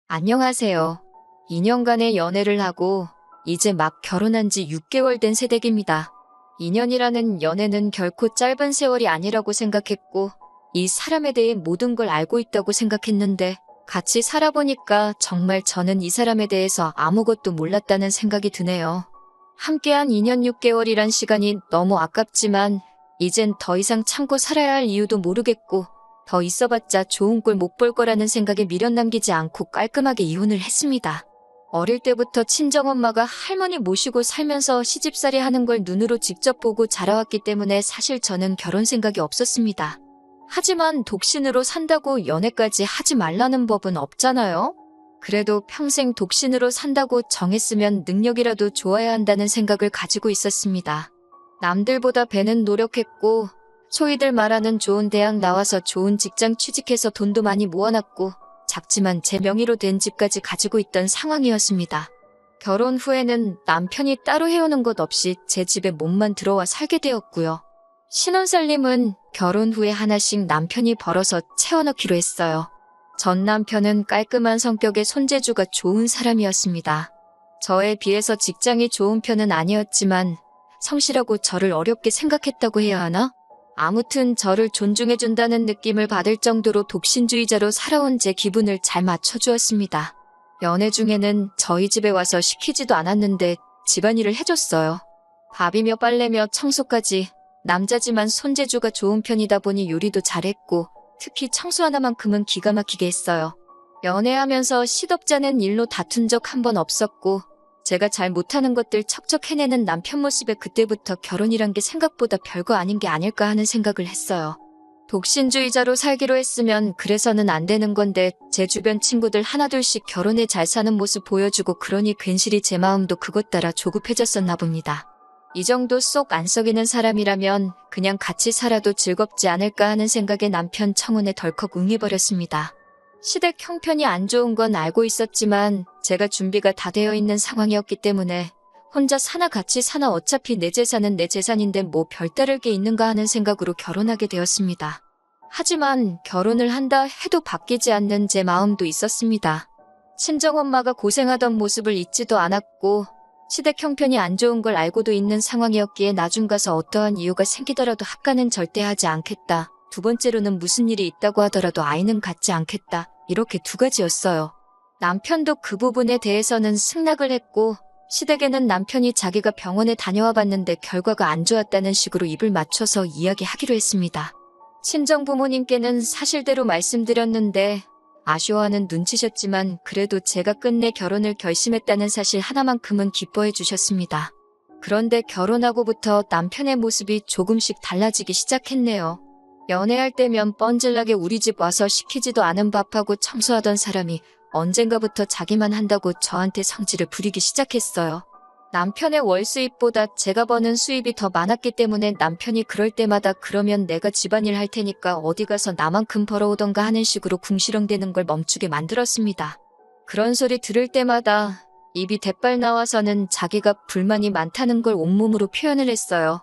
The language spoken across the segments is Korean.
안녕하세요. 2년간의 연애를 하고 이제 막 결혼한 지 6개월 된 새댁입니다. 2년이라는 연애는 결코 짧은 세월이 아니라고 생각했고 이 사람에 대해 모든 걸 알고 있다고 생각했는데 같이 살아보니까 정말 저는 이 사람에 대해서 아무것도 몰랐다는 생각이 드네요. 함께한 2년 6개월이란 시간이 너무 아깝지만 이젠 더 이상 참고 살아야 할 이유도 모르겠고 더 있어봤자 좋은 꼴 못 볼 거라는 생각에 미련 남기지 않고 깔끔하게 이혼을 했습니다. 어릴 때부터 친정엄마가 할머니 모시고 살면서 시집살이 하는 걸 눈으로 직접 보고 자라왔기 때문에 사실 저는 결혼 생각이 없었습니다. 하지만 독신으로 산다고 연애까지 하지 말라는 법은 없잖아요? 그래도 평생 독신으로 산다고 정했으면 능력이라도 좋아야 한다는 생각을 가지고 있었습니다. 남들보다 배는 노력했고 소위들 말하는 좋은 대학 나와서 좋은 직장 취직해서 돈도 많이 모아놨고 작지만 제 명의로 된 집까지 가지고 있던 상황이었습니다. 결혼 후에는 남편이 따로 해오는 것 없이 제 집에 몸만 들어와 살게 되었고요. 신혼살림은 결혼 후에 하나씩 남편이 벌어서 채워넣기로 했어요. 전 남편은 깔끔한 성격의 손재주가 좋은 사람이었습니다. 저에 비해서 직장이 좋은 편은 아니었지만 성실하고 저를 어렵게 생각했다고 해야 하나? 아무튼 저를 존중해준다는 느낌을 받을 정도로 독신주의자로 살아온 제 기분을 잘 맞춰주었습니다. 연애 중에는 저희 집에 와서 시키지도 않았는데 집안일을 해줬어요. 밥이며 빨래며 청소까지. 남자지만 손재주가 좋은 편이다 보니 요리도 잘했고 특히 청소 하나만큼은 기가 막히게 했어요. 연애하면서 시덥잖은 일로 다툰 적 한 번 없었고 제가 잘 못하는 것들 척척 해내는 남편 모습에 그때부터 결혼이란 게 생각보다 별거 아닌 게 아닐까 하는 생각을 했어요. 독신주의자로 살기로 했으면 그래서는 안 되는 건데 제 주변 친구들 하나둘씩 결혼해 잘 사는 모습 보여주고 그러니 괜시리 제 마음도 그것 따라 조급해졌었나 봅니다. 이 정도 쏙 안 썩이는 사람이라면 그냥 같이 살아도 즐겁지 않을까 하는 생각에 남편 청혼에 덜컥 응해버렸습니다. 시댁 형편이 안 좋은 건 알고 있었지만 제가 준비가 다 되어 있는 상황이었기 때문에 혼자 사나 같이 사나 어차피 내 재산은 내 재산인데 뭐 별다를 게 있는가 하는 생각으로 결혼하게 되었습니다. 하지만 결혼을 한다 해도 바뀌지 않는 제 마음도 있었습니다. 친정엄마가 고생하던 모습을 잊지도 않았고 시댁 형편이 안 좋은 걸 알고도 있는 상황이었기에 나중 가서 어떠한 이유가 생기더라도 합가는 절대 하지 않겠다. 두 번째로는 무슨 일이 있다고 하더라도 아이는 갖지 않겠다. 이렇게 두 가지였어요. 남편도 그 부분에 대해서는 승낙을 했고 시댁에는 남편이 자기가 병원에 다녀와 봤는데 결과가 안 좋았다는 식으로 입을 맞춰서 이야기하기로 했습니다. 친정부모님께는 사실대로 말씀드렸는데 아쉬워하는 눈치셨지만 그래도 제가 끝내 결혼을 결심했다는 사실 하나만큼은 기뻐해 주셨습니다. 그런데 결혼하고부터 남편의 모습이 조금씩 달라지기 시작했네요. 연애할 때면 뻔질나게 우리 집 와서 시키지도 않은 밥하고 청소하던 사람이 언젠가부터 자기만 한다고 저한테 성질을 부리기 시작했어요. 남편의 월 수입보다 제가 버는 수입이 더 많았기 때문에 남편이 그럴 때마다 그러면 내가 집안일 할 테니까 어디 가서 나만큼 벌어오던가 하는 식으로 궁시렁대는 걸 멈추게 만들었습니다. 그런 소리 들을 때마다 입이 대빨 나와서는 자기가 불만이 많다는 걸 온몸으로 표현을 했어요.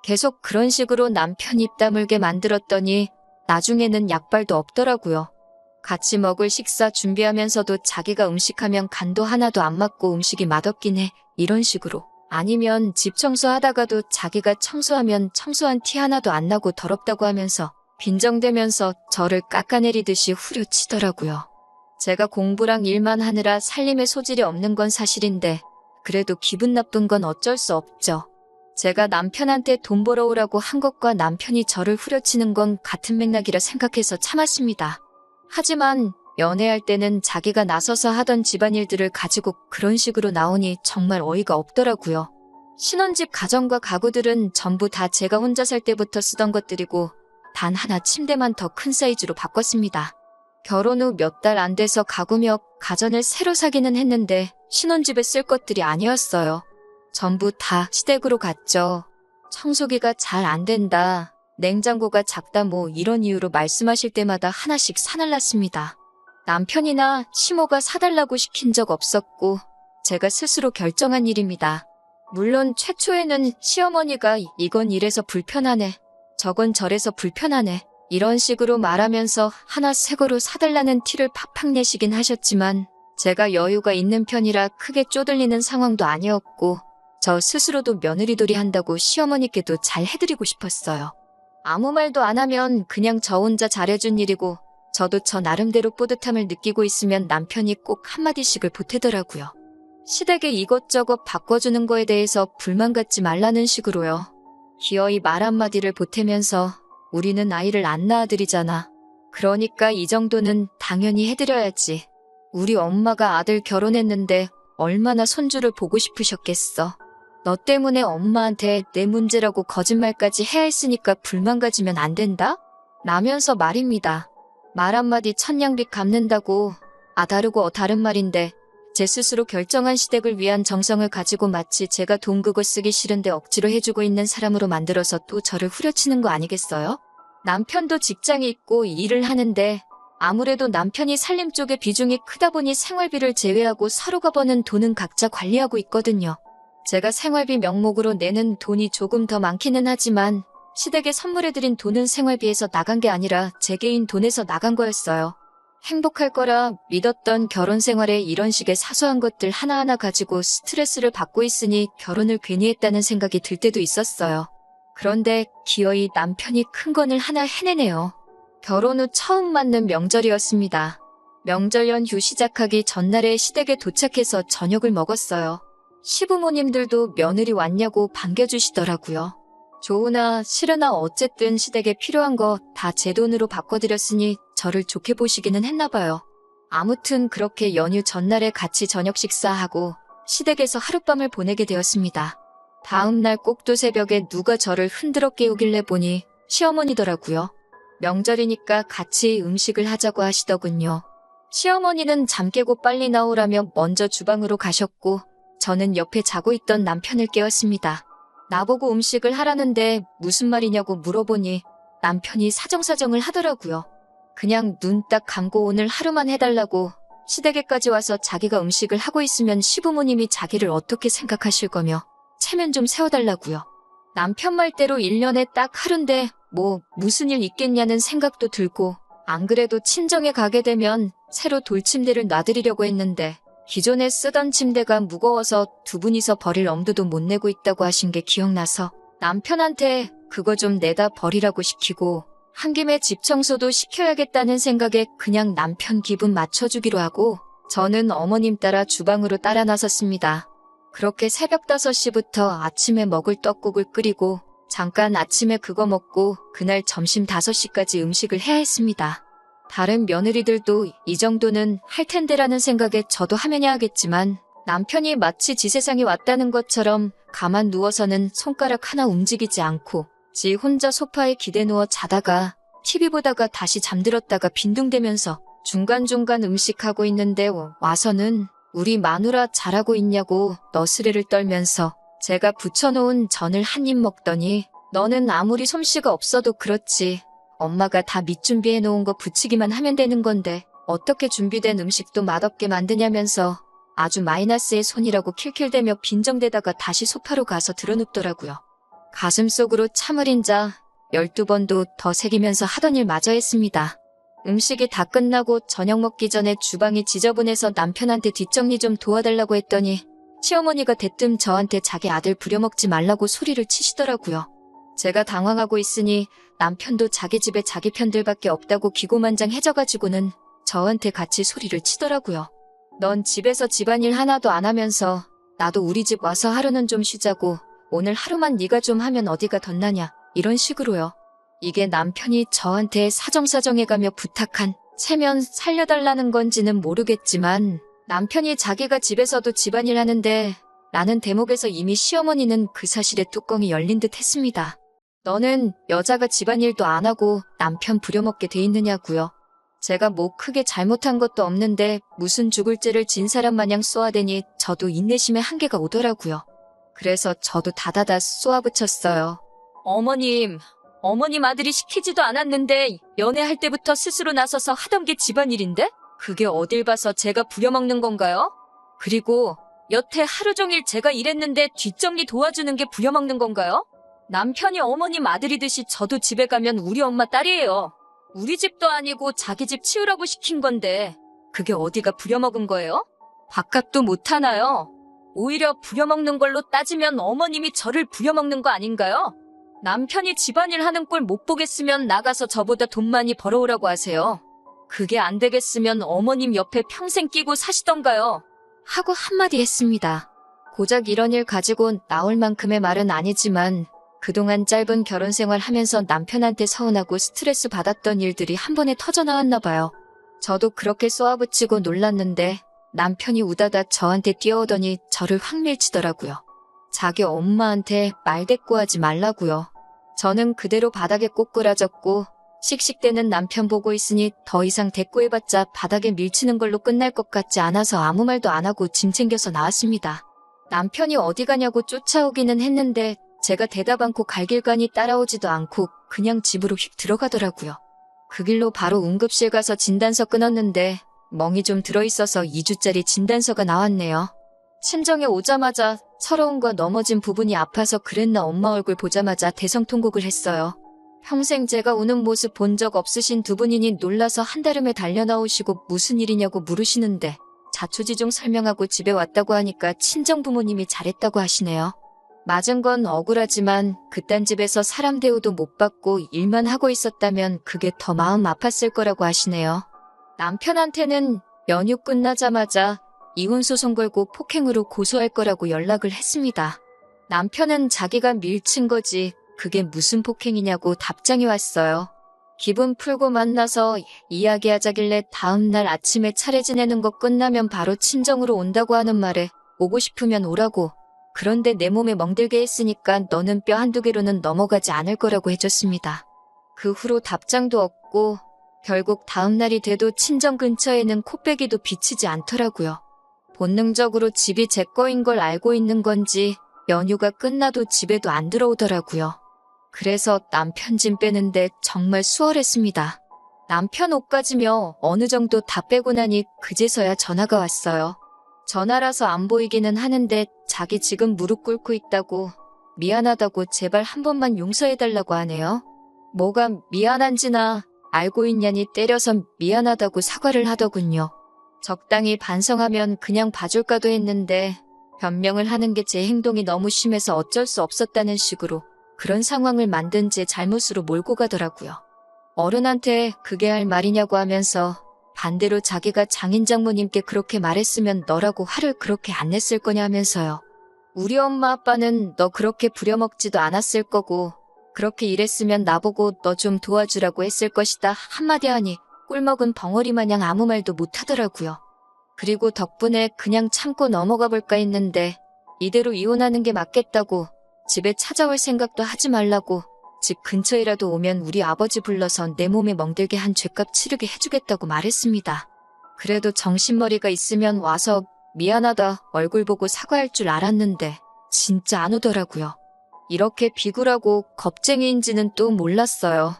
계속 그런 식으로 남편 입 다물게 만들었더니 나중에는 약발도 없더라고요. 같이 먹을 식사 준비하면서도 자기가 음식하면 간도 하나도 안 맞고 음식이 맛없긴 해. 이런 식으로. 아니면 집 청소하다가도 자기가 청소하면 청소한 티 하나도 안 나고 더럽다고 하면서 빈정대면서 저를 깎아내리듯이 후려치더라고요. 제가 공부랑 일만 하느라 살림에 소질이 없는 건 사실인데 그래도 기분 나쁜 건 어쩔 수 없죠. 제가 남편한테 돈 벌어오라고 한 것과 남편이 저를 후려치는 건 같은 맥락이라 생각해서 참았습니다. 하지만 연애할 때는 자기가 나서서 하던 집안일들을 가지고 그런 식으로 나오니 정말 어이가 없더라고요. 신혼집 가전과 가구들은 전부 다 제가 혼자 살 때부터 쓰던 것들이고 단 하나 침대만 더 큰 사이즈로 바꿨습니다. 결혼 후 몇 달 안 돼서 가구며 가전을 새로 사기는 했는데 신혼집에 쓸 것들이 아니었어요. 전부 다 시댁으로 갔죠. 청소기가 잘 안 된다. 냉장고가 작다 뭐 이런 이유로 말씀하실 때마다 하나씩 사날랐습니다. 남편이나 시모가 사달라고 시킨 적 없었고 제가 스스로 결정한 일입니다. 물론 최초에는 시어머니가 이건 이래서 불편하네, 저건 저래서 불편하네 이런 식으로 말하면서 하나 새 거로 사달라는 티를 팍팍 내시긴 하셨지만 제가 여유가 있는 편이라 크게 쪼들리는 상황도 아니었고 저 스스로도 며느리돌이 한다고 시어머니께도 잘 해드리고 싶었어요. 아무 말도 안 하면 그냥 저 혼자 잘해준 일이고 저도 저 나름대로 뿌듯함을 느끼고 있으면 남편이 꼭 한마디씩을 보태더라고요. 시댁에 이것저것 바꿔주는 거에 대해서 불만 갖지 말라는 식으로요. 기어이 말 한마디를 보태면서 우리는 아이를 안 낳아드리잖아. 그러니까 이 정도는 당연히 해드려야지. 우리 엄마가 아들 결혼했는데 얼마나 손주를 보고 싶으셨겠어. 너 때문에 엄마한테 내 문제라고 거짓말까지 해야 했으니까 불만 가지면 안 된다? 라면서 말입니다. 말 한마디 천냥빚 갚는다고 다르고 다른 말인데 제 스스로 결정한 시댁을 위한 정성을 가지고 마치 제가 돈 그거 쓰기 싫은데 억지로 해주고 있는 사람으로 만들어서 또 저를 후려치는 거 아니겠어요? 남편도 직장이 있고 일을 하는데 아무래도 남편이 살림 쪽에 비중이 크다 보니 생활비를 제외하고 서로가 버는 돈은 각자 관리하고 있거든요. 제가 생활비 명목으로 내는 돈이 조금 더 많기는 하지만 시댁에 선물해드린 돈은 생활비에서 나간 게 아니라 제 개인 돈에서 나간 거였어요. 행복할 거라 믿었던 결혼 생활에 이런 식의 사소한 것들 하나하나 가지고 스트레스를 받고 있으니 결혼을 괜히 했다는 생각이 들 때도 있었어요. 그런데 기어이 남편이 큰 건을 하나 해내네요. 결혼 후 처음 맞는 명절이었습니다. 명절 연휴 시작하기 전날에 시댁에 도착해서 저녁을 먹었어요. 시부모님들도 며느리 왔냐고 반겨주시더라고요. 좋으나 싫으나 어쨌든 시댁에 필요한 거 다 제 돈으로 바꿔드렸으니 저를 좋게 보시기는 했나 봐요. 아무튼 그렇게 연휴 전날에 같이 저녁 식사하고 시댁에서 하룻밤을 보내게 되었습니다. 다음 날 꼭두 새벽에 누가 저를 흔들어 깨우길래 보니 시어머니더라고요. 명절이니까 같이 음식을 하자고 하시더군요. 시어머니는 잠 깨고 빨리 나오라며 먼저 주방으로 가셨고 저는 옆에 자고 있던 남편을 깨웠습니다. 나보고 음식을 하라는데 무슨 말이냐고 물어보니 남편이 사정사정을 하더라고요. 그냥 눈 딱 감고 오늘 하루만 해달라고 시댁에까지 와서 자기가 음식을 하고 있으면 시부모님이 자기를 어떻게 생각하실 거며 체면 좀 세워달라고요. 남편 말대로 1년에 딱 하루인데 무슨 일 있겠냐는 생각도 들고 안 그래도 친정에 가게 되면 새로 돌침대를 놔드리려고 했는데 기존에 쓰던 침대가 무거워서 두 분이서 버릴 엄두도 못 내고 있다고 하신 게 기억나서 남편한테 그거 좀 내다 버리라고 시키고 한 김에 집 청소도 시켜야겠다는 생각에 그냥 남편 기분 맞춰주기로 하고 저는 어머님 따라 주방으로 따라 나섰습니다. 그렇게 새벽 5시부터 아침에 먹을 떡국을 끓이고 잠깐 아침에 그거 먹고 그날 점심 5시까지 음식을 해야 했습니다. 다른 며느리들도 이 정도는 할 텐데라는 생각에 저도 하면야 하겠지만 남편이 마치 지 세상에 왔다는 것처럼 가만 누워서는 손가락 하나 움직이지 않고 지 혼자 소파에 기대 누워 자다가 TV 보다가 다시 잠들었다가 빈둥대면서 중간중간 음식하고 있는데 와서는 우리 마누라 잘하고 있냐고 너스레를 떨면서 제가 부쳐놓은 전을 한 입 먹더니 너는 아무리 솜씨가 없어도 그렇지 엄마가 다 밑준비해 놓은 거 부치기만 하면 되는 건데 어떻게 준비된 음식도 맛없게 만드냐면서 아주 마이너스의 손이라고 킬킬대며 빈정대다가 다시 소파로 가서 드러눕더라고요. 가슴속으로 참을 인자 12번도 더 새기면서 하던 일 마저 했습니다. 음식이 다 끝나고 저녁 먹기 전에 주방이 지저분해서 남편한테 뒷정리 좀 도와달라고 했더니 시어머니가 대뜸 저한테 자기 아들 부려먹지 말라고 소리를 치시더라고요. 제가 당황하고 있으니 남편도 자기 집에 자기 편들밖에 없다고 기고만장해져가지고는 저한테 같이 소리를 치더라고요. 넌 집에서 집안일 하나도 안 하면서 나도 우리 집 와서 하루는 좀 쉬자고 오늘 하루만 네가 좀 하면 어디가 덧나냐 이런 식으로요. 이게 남편이 저한테 사정사정해가며 부탁한 체면 살려달라는 건지는 모르겠지만 남편이 자기가 집에서도 집안일 하는데 라는 대목에서 이미 시어머니는 그 사실에 뚜껑이 열린 듯 했습니다. 너는 여자가 집안일도 안 하고 남편 부려먹게 돼 있느냐고요. 제가 크게 잘못한 것도 없는데 무슨 죽을 죄를 진 사람 마냥 쏘아대니 저도 인내심에 한계가 오더라고요. 그래서 저도 다다다 쏘아붙였어요. 어머님 아들이 시키지도 않았는데 연애할 때부터 스스로 나서서 하던 게 집안일인데? 그게 어딜 봐서 제가 부려먹는 건가요? 그리고 여태 하루 종일 제가 일했는데 뒷정리 도와주는 게 부려먹는 건가요? 남편이 어머님 아들이듯이 저도 집에 가면 우리 엄마 딸이에요. 우리 집도 아니고 자기 집 치우라고 시킨 건데 그게 어디가 부려먹은 거예요? 밥값도 못하나요? 오히려 부려먹는 걸로 따지면 어머님이 저를 부려먹는 거 아닌가요? 남편이 집안일 하는 꼴 못 보겠으면 나가서 저보다 돈 많이 벌어오라고 하세요. 그게 안 되겠으면 어머님 옆에 평생 끼고 사시던가요. 하고 한마디 했습니다. 고작 이런 일 가지고 나올 만큼의 말은 아니지만 그동안 짧은 결혼 생활 하면서 남편한테 서운하고 스트레스 받았던 일들이 한 번에 터져나왔나 봐요. 저도 그렇게 쏘아붙이고 놀랐는데 남편이 우다다 저한테 뛰어오더니 저를 확 밀치더라고요. 자기 엄마한테 말대꾸하지 말라고요. 저는 그대로 바닥에 꼬꾸라졌고 씩씩대는 남편 보고 있으니 더 이상 대꾸해봤자 바닥에 밀치는 걸로 끝날 것 같지 않아서 아무 말도 안 하고 짐 챙겨서 나왔습니다. 남편이 어디 가냐고 쫓아오기는 했는데 제가 대답 않고 갈 길 가니 따라오지도 않고 그냥 집으로 휙 들어가더라고요. 그 길로 바로 응급실 가서 진단서 끊었는데 멍이 좀 들어있어서 2주짜리 진단서가 나왔네요. 친정에 오자마자 서러움과 넘어진 부분이 아파서 그랬나 엄마 얼굴 보자마자 대성통곡을 했어요. 평생 제가 우는 모습 본 적 없으신 두 분이니 놀라서 한달음에 달려나오시고 무슨 일이냐고 물으시는데 자초지종 설명하고 집에 왔다고 하니까 친정 부모님이 잘했다고 하시네요. 맞은 건 억울하지만 그딴 집에서 사람 대우도 못 받고 일만 하고 있었다면 그게 더 마음 아팠을 거라고 하시네요. 남편한테는 연휴 끝나자마자 이혼소송 걸고 폭행으로 고소할 거라고 연락을 했습니다. 남편은 자기가 밀친 거지 그게 무슨 폭행이냐고 답장이 왔어요. 기분 풀고 만나서 이야기하자길래 다음날 아침에 차례 지내는 거 끝나면 바로 친정으로 온다고 하는 말에 오고 싶으면 오라고. 그런데 내 몸에 멍들게 했으니까 너는 뼈 한두 개로는 넘어가지 않을 거라고 해줬습니다. 그 후로 답장도 없고 결국 다음날이 돼도 친정 근처에는 코빼기도 비치지 않더라고요. 본능적으로 집이 제 거인 걸 알고 있는 건지 연휴가 끝나도 집에도 안 들어오더라고요. 그래서 남편 짐 빼는데 정말 수월했습니다. 남편 옷가지며 어느 정도 다 빼고 나니 그제서야 전화가 왔어요. 전화라서 안 보이기는 하는데 자기 지금 무릎 꿇고 있다고 미안하다고 제발 한 번만 용서해달라고 하네요. 뭐가 미안한지나 알고 있냐니 때려서 미안하다고 사과를 하더군요. 적당히 반성하면 그냥 봐줄까도 했는데 변명을 하는 게 제 행동이 너무 심해서 어쩔 수 없었다는 식으로 그런 상황을 만든 제 잘못으로 몰고 가더라고요. 어른한테 그게 할 말이냐고 하면서 반대로 자기가 장인 장모님께 그렇게 말했으면 너라고 화를 그렇게 안 냈을 거냐 하면서요. 우리 엄마 아빠는 너 그렇게 부려먹지도 않았을 거고 그렇게 일했으면 나보고 너 좀 도와주라고 했을 것이다 한마디 하니 꿀먹은 벙어리 마냥 아무 말도 못하더라고요. 그리고 덕분에 그냥 참고 넘어가 볼까 했는데 이대로 이혼하는 게 맞겠다고 집에 찾아올 생각도 하지 말라고 집 근처에라도 오면 우리 아버지 불러서 내 몸에 멍들게 한 죗값 치르게 해주겠다고 말했습니다. 그래도 정신머리가 있으면 와서 미안하다 얼굴 보고 사과할 줄 알았는데 진짜 안 오더라고요. 이렇게 비굴하고 겁쟁이인지는 또 몰랐어요.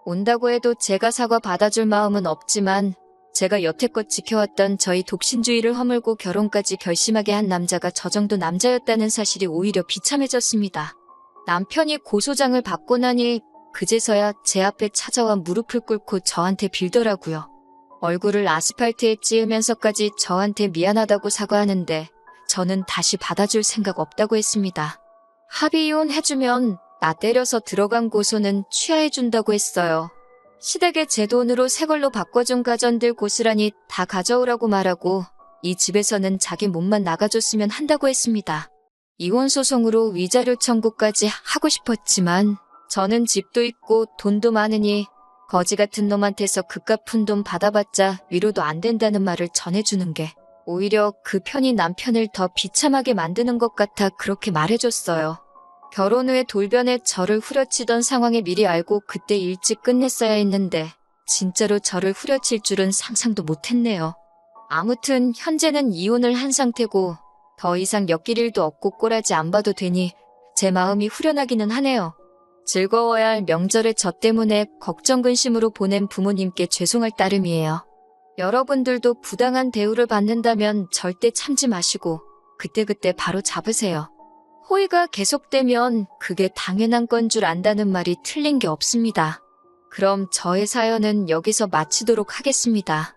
온다고 해도 제가 사과 받아줄 마음은 없지만 제가 여태껏 지켜왔던 저희 독신주의를 허물고 결혼까지 결심하게 한 남자가 저 정도 남자였다는 사실이 오히려 비참해졌습니다. 남편이 고소장을 받고 나니 그제서야 제 앞에 찾아와 무릎을 꿇고 저한테 빌더라고요. 얼굴을 아스팔트에 찌으면서까지 저한테 미안하다고 사과하는데 저는 다시 받아줄 생각 없다고 했습니다. 합의 이혼해주면 나 때려서 들어간 고소는 취하해준다고 했어요. 시댁에 제 돈으로 새 걸로 바꿔준 가전들 고스란히 다 가져오라고 말하고 이 집에서는 자기 몸만 나가줬으면 한다고 했습니다. 이혼 소송으로 위자료 청구까지 하고 싶었지만 저는 집도 있고 돈도 많으니 거지 같은 놈한테서 그깟 푼 돈 받아봤자 위로도 안 된다는 말을 전해주는 게 오히려 그 편이 남편을 더 비참하게 만드는 것 같아 그렇게 말해줬어요. 결혼 후에 돌변에 저를 후려치던 상황에 미리 알고 그때 일찍 끝냈어야 했는데 진짜로 저를 후려칠 줄은 상상도 못했네요. 아무튼 현재는 이혼을 한 상태고 더 이상 엮일 일도 없고 꼬라지 안 봐도 되니 제 마음이 후련하기는 하네요. 즐거워야 할 명절에 저 때문에 걱정 근심으로 보낸 부모님께 죄송할 따름이에요. 여러분들도 부당한 대우를 받는다면 절대 참지 마시고 그때그때 바로 잡으세요. 호의가 계속되면 그게 당연한 건 줄 안다는 말이 틀린 게 없습니다. 그럼 저의 사연은 여기서 마치도록 하겠습니다.